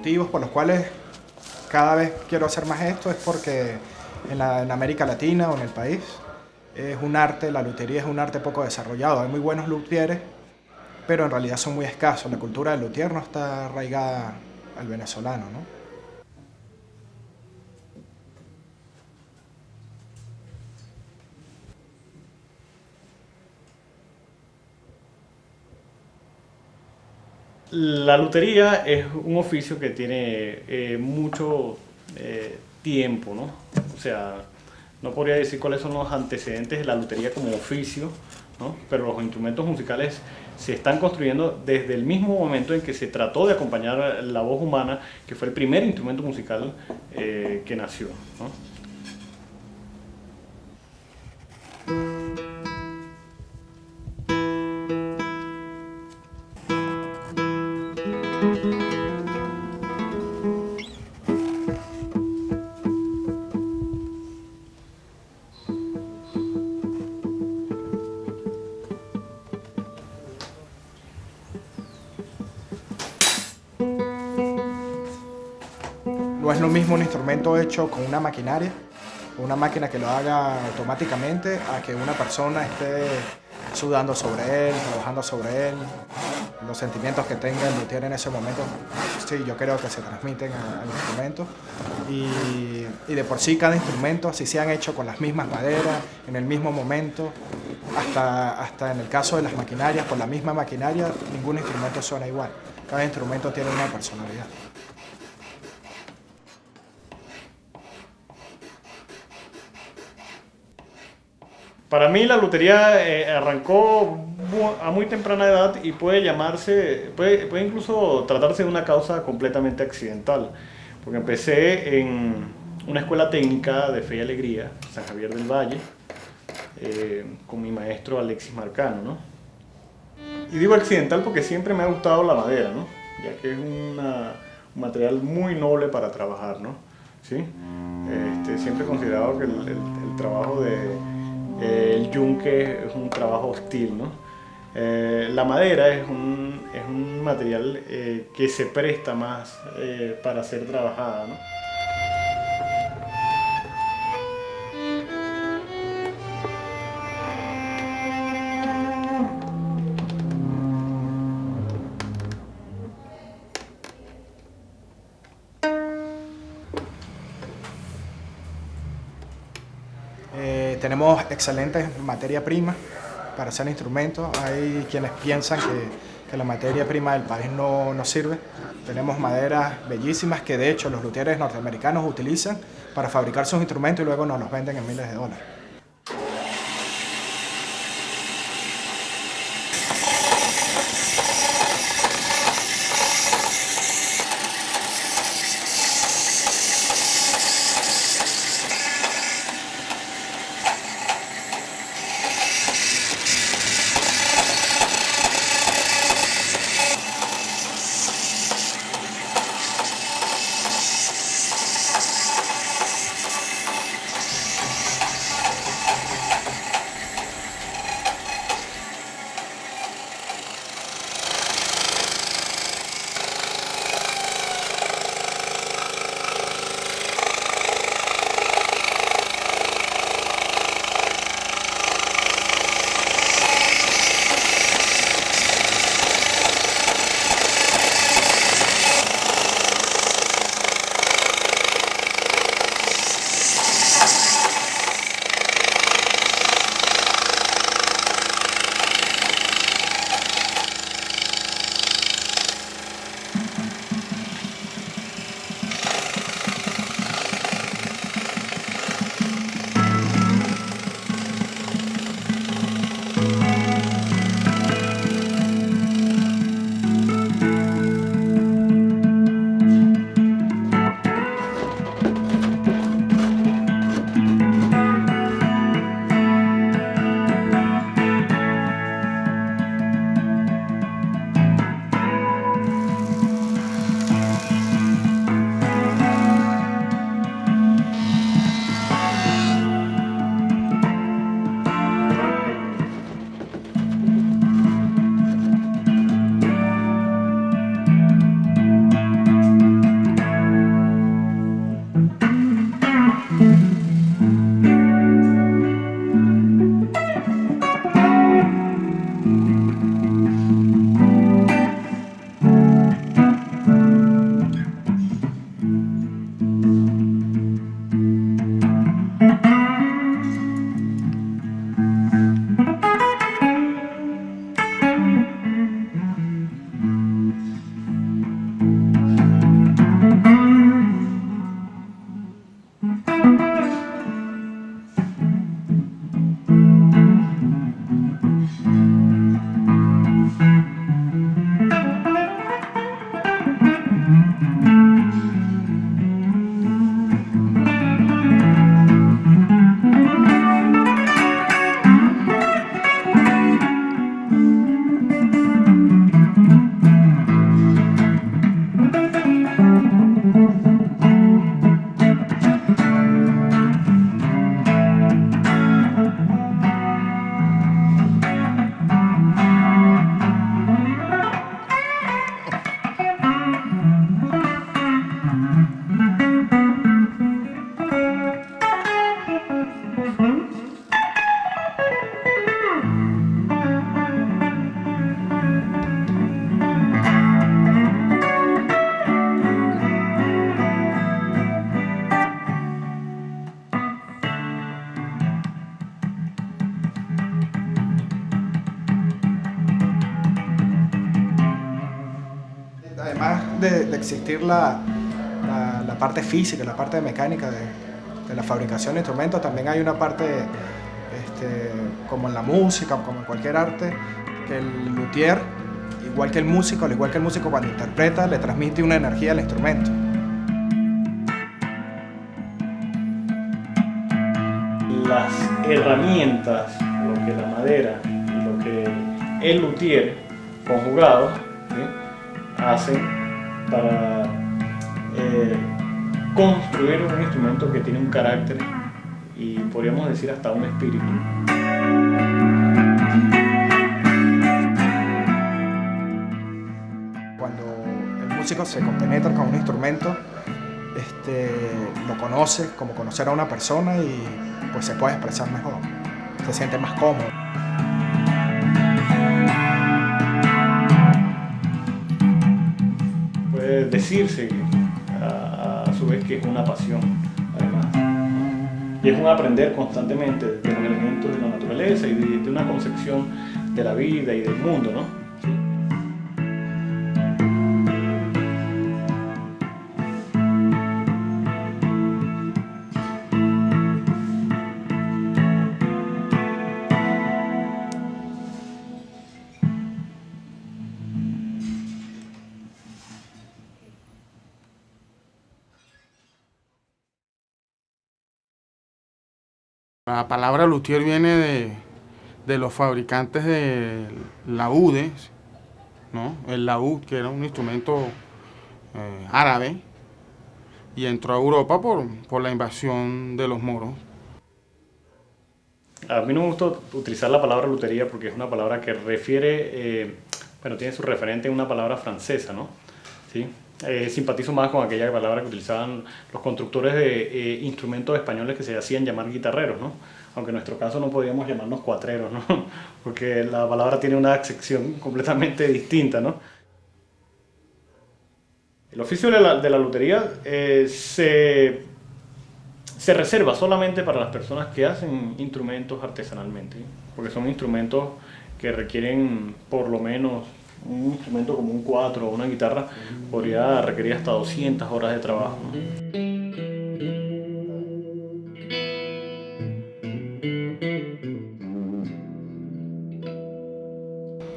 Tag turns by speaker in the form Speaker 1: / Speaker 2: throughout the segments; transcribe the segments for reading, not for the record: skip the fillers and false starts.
Speaker 1: motivos por los cuales cada vez quiero hacer más esto es porque en América Latina o en el país es un arte, la luthiería es un arte poco desarrollado. Hay muy buenos luthieres, pero en realidad son muy escasos. La cultura del luthier no está arraigada al venezolano, ¿no?
Speaker 2: La lutería es un oficio que tiene mucho tiempo, ¿no? O sea, no podría decir cuáles son los antecedentes de la lutería como oficio, ¿no? Pero los instrumentos musicales se están construyendo desde el mismo momento en que se trató de acompañar la voz humana, que fue el primer instrumento musical que nació, ¿no?
Speaker 1: No es lo mismo un instrumento hecho con una maquinaria, con una máquina que lo haga automáticamente, a que una persona esté sudando sobre él, trabajando sobre él. Los sentimientos que tenga el luthier en ese momento, sí, yo creo que se transmiten al instrumento. Y de por sí cada instrumento, si se han hecho con las mismas maderas, en el mismo momento, hasta en el caso de las maquinarias, con la misma maquinaria, ningún instrumento suena igual. Cada instrumento tiene una personalidad.
Speaker 2: Para mí la lutería arrancó a muy temprana edad y puede puede incluso tratarse de una causa completamente accidental. Porque empecé en una escuela técnica de Fe y Alegría, San Javier del Valle, con mi maestro Alexis Marcano, ¿no? Y digo accidental porque siempre me ha gustado la madera, ¿no? Ya que es un material muy noble para trabajar, ¿no? ¿Sí? Siempre he considerado que el trabajo el yunque es un trabajo hostil, ¿no? La madera es un material que se presta más para ser trabajada, ¿no?
Speaker 1: Tenemos excelentes materia prima para hacer instrumentos. Hay quienes piensan que la materia prima del país no sirve. Tenemos maderas bellísimas que de hecho los luthieres norteamericanos utilizan para fabricar sus instrumentos y luego nos los venden en miles de dólares. de existir la parte física, la parte mecánica de la fabricación de instrumentos, también hay una parte, como en la música, como en cualquier arte, que el luthier, igual que el músico, al igual que el músico cuando interpreta, le transmite una energía al instrumento.
Speaker 2: Las herramientas, lo que la madera y lo que el luthier conjugados, ¿sí?, hacen para construir un instrumento que tiene un carácter y podríamos decir hasta un espíritu.
Speaker 1: Cuando el músico se compenetra con un instrumento, lo conoce como conocer a una persona y pues se puede expresar mejor, se siente más cómodo.
Speaker 2: Puede decirse a su vez que es una pasión, además. Y es un aprender constantemente de los elementos de la naturaleza y de una concepción de la vida y del mundo, ¿no? ¿Sí?
Speaker 3: La palabra luthier viene de los fabricantes de laúdes, ¿no? El laúd, que era un instrumento árabe, y entró a Europa por la invasión de los moros.
Speaker 2: A mí no me gusta utilizar la palabra lutería porque es una palabra que refiere, tiene su referente en una palabra francesa, ¿no? ¿Sí? Simpatizo más con aquella palabra que utilizaban los constructores de instrumentos españoles que se hacían llamar guitarreros, ¿no? Aunque en nuestro caso no podíamos llamarnos cuatreros, ¿no? Porque la palabra tiene una acepción completamente distinta, ¿no? El oficio de la lutería se reserva solamente para las personas que hacen instrumentos artesanalmente, ¿sí? Porque son instrumentos que requieren por lo menos un instrumento como un cuatro o una guitarra podría requerir hasta 200 horas de trabajo, ¿no?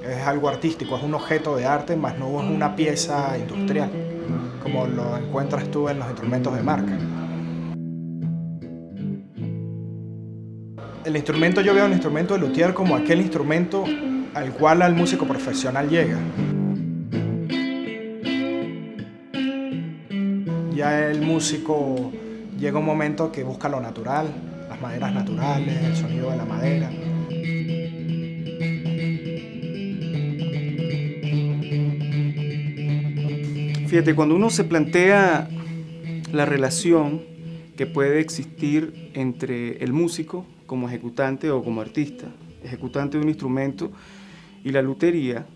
Speaker 1: Es algo artístico, es un objeto de arte, más no es una pieza industrial, como lo encuentras tú en los instrumentos de marca. El instrumento, yo veo el instrumento de luthier como aquel instrumento al cual al músico profesional llega. Ya el músico llega un momento que busca lo natural, las maderas naturales, el sonido de la madera.
Speaker 4: Fíjate, cuando uno se plantea la relación que puede existir entre el músico como ejecutante o como artista, ejecutante de un instrumento, y la lutería,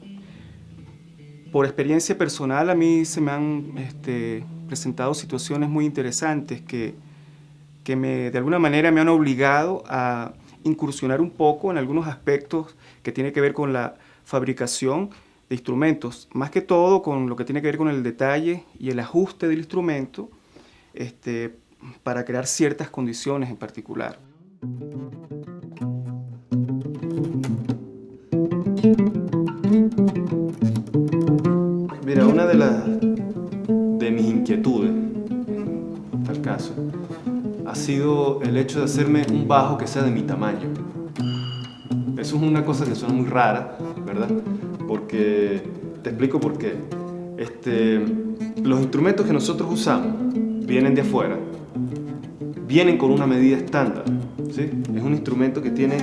Speaker 4: por experiencia personal a mí se me han presentado situaciones muy interesantes que de alguna manera me han obligado a incursionar un poco en algunos aspectos que tienen que ver con la fabricación de instrumentos, más que todo con lo que tiene que ver con el detalle y el ajuste del instrumento para crear ciertas condiciones en particular.
Speaker 5: Mira, una de mis inquietudes, en tal caso, ha sido el hecho de hacerme un bajo que sea de mi tamaño. Eso es una cosa que suena muy rara, ¿verdad? Porque, te explico por qué. Los instrumentos que nosotros usamos vienen de afuera, vienen con una medida estándar, ¿sí? Es un instrumento que tiene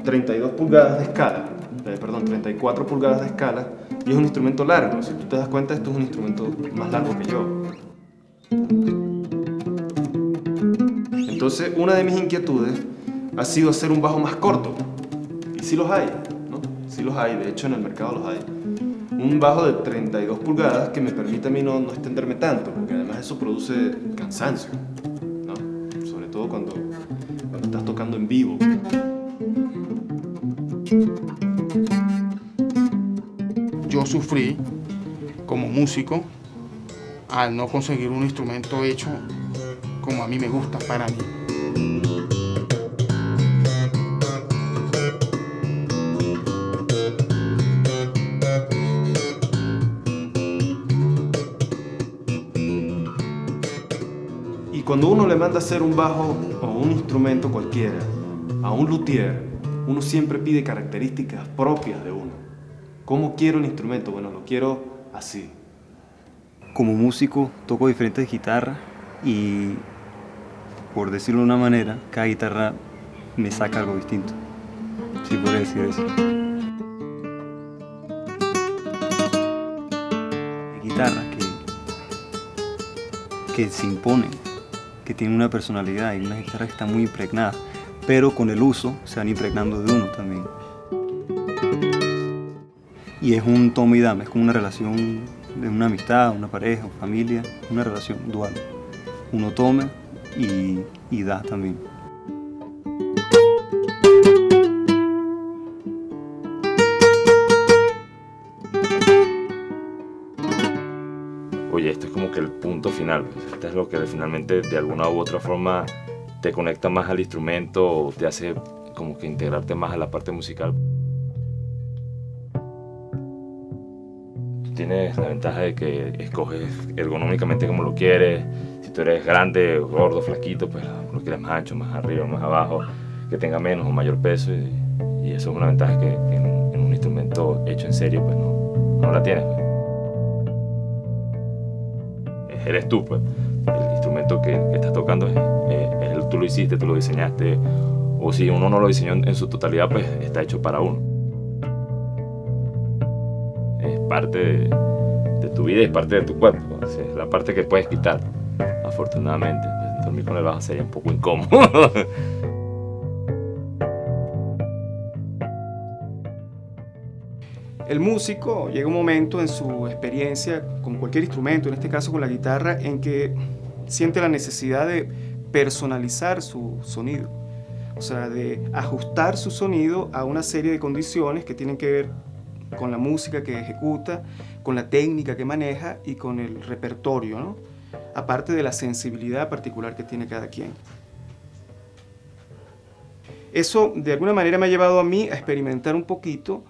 Speaker 5: 32 pulgadas de escala, 34 pulgadas de escala, y es un instrumento largo. Si tú te das cuenta, esto es un instrumento más largo que yo. Entonces, una de mis inquietudes ha sido hacer un bajo más corto. Y sí los hay, ¿no? Sí los hay, de hecho en el mercado los hay. Un bajo de 32 pulgadas que me permite a mí no extenderme tanto, porque además eso produce cansancio, ¿no? Sobre todo cuando estás tocando en vivo.
Speaker 3: Yo sufrí como músico al no conseguir un instrumento hecho como a mí me gusta, para mí.
Speaker 5: Y cuando uno le manda a hacer un bajo o un instrumento cualquiera a un luthier, uno siempre pide características propias de uno. ¿Cómo quiero el instrumento? Bueno, lo quiero así.
Speaker 6: Como músico toco diferentes guitarras y, por decirlo de una manera, cada guitarra me saca algo distinto. Sí, podría decir eso. Hay guitarras que se imponen, que tienen una personalidad, y unas guitarras que están muy impregnadas, pero con el uso se van impregnando de uno también. Y es un toma y dame, es como una relación de una amistad, una pareja, una familia, una relación dual. Uno toma y da también.
Speaker 7: Oye, esto es como que el punto final. Esto es lo que finalmente de alguna u otra forma te conecta más al instrumento o te hace como que integrarte más a la parte musical. Tienes la ventaja de que escoges ergonómicamente como lo quieres. Si tú eres grande, gordo, flaquito, pues lo quieres más ancho, más arriba, más abajo, que tenga menos o mayor peso. Y eso es una ventaja que en un instrumento hecho en serio pues no la tienes. Pues. Eres tú, pues. El instrumento que estás tocando tú lo hiciste, tú lo diseñaste. O si uno no lo diseñó en su totalidad, pues está hecho para uno. Es parte de tu vida y es parte de tu cuerpo. Es la parte que puedes quitar, afortunadamente. Dormir con el bajo sería un poco incómodo.
Speaker 4: El músico llega un momento en su experiencia con cualquier instrumento, en este caso con la guitarra, en que siente la necesidad de personalizar su sonido. O sea, de ajustar su sonido a una serie de condiciones que tienen que ver con la música que ejecuta, con la técnica que maneja y con el repertorio, ¿no? Aparte de la sensibilidad particular que tiene cada quien. Eso de alguna manera me ha llevado a mí a experimentar un poquito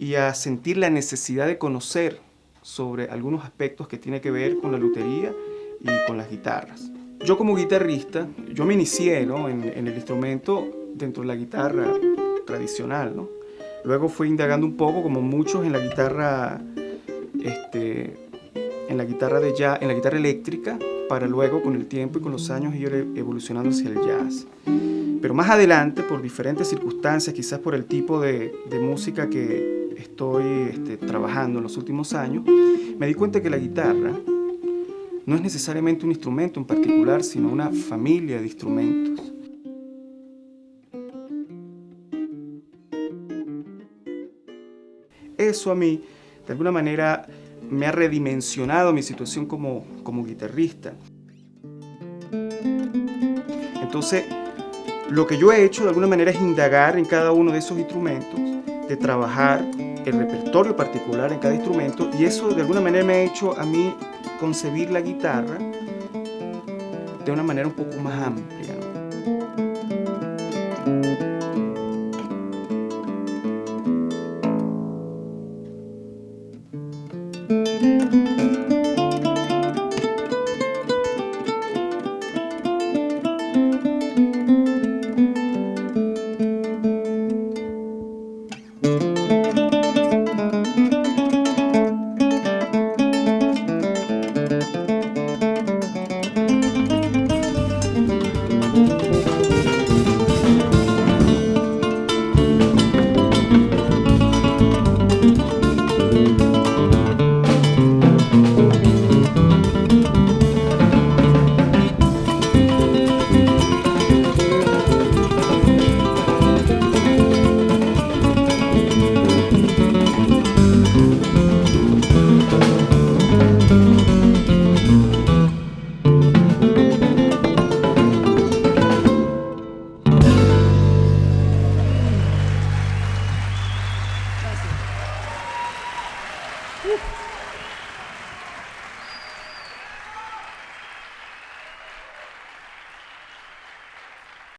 Speaker 4: y a sentir la necesidad de conocer sobre algunos aspectos que tienen que ver con la lutería y con las guitarras. Yo como guitarrista, yo me inicié, ¿no?, en el instrumento dentro de la guitarra tradicional, ¿no? Luego fui indagando un poco, como muchos, en la guitarra, en la guitarra eléctrica, para luego con el tiempo y con los años ir evolucionando hacia el jazz. Pero más adelante, por diferentes circunstancias, quizás por el tipo de música que estoy trabajando en los últimos años, me di cuenta que la guitarra no es necesariamente un instrumento en particular, sino una familia de instrumentos. Eso a mí, de alguna manera, me ha redimensionado mi situación como guitarrista. Entonces, lo que yo he hecho de alguna manera es indagar en cada uno de esos instrumentos, de trabajar el repertorio particular en cada instrumento, y eso de alguna manera me ha hecho a mí concebir la guitarra de una manera un poco más amplia, ¿no?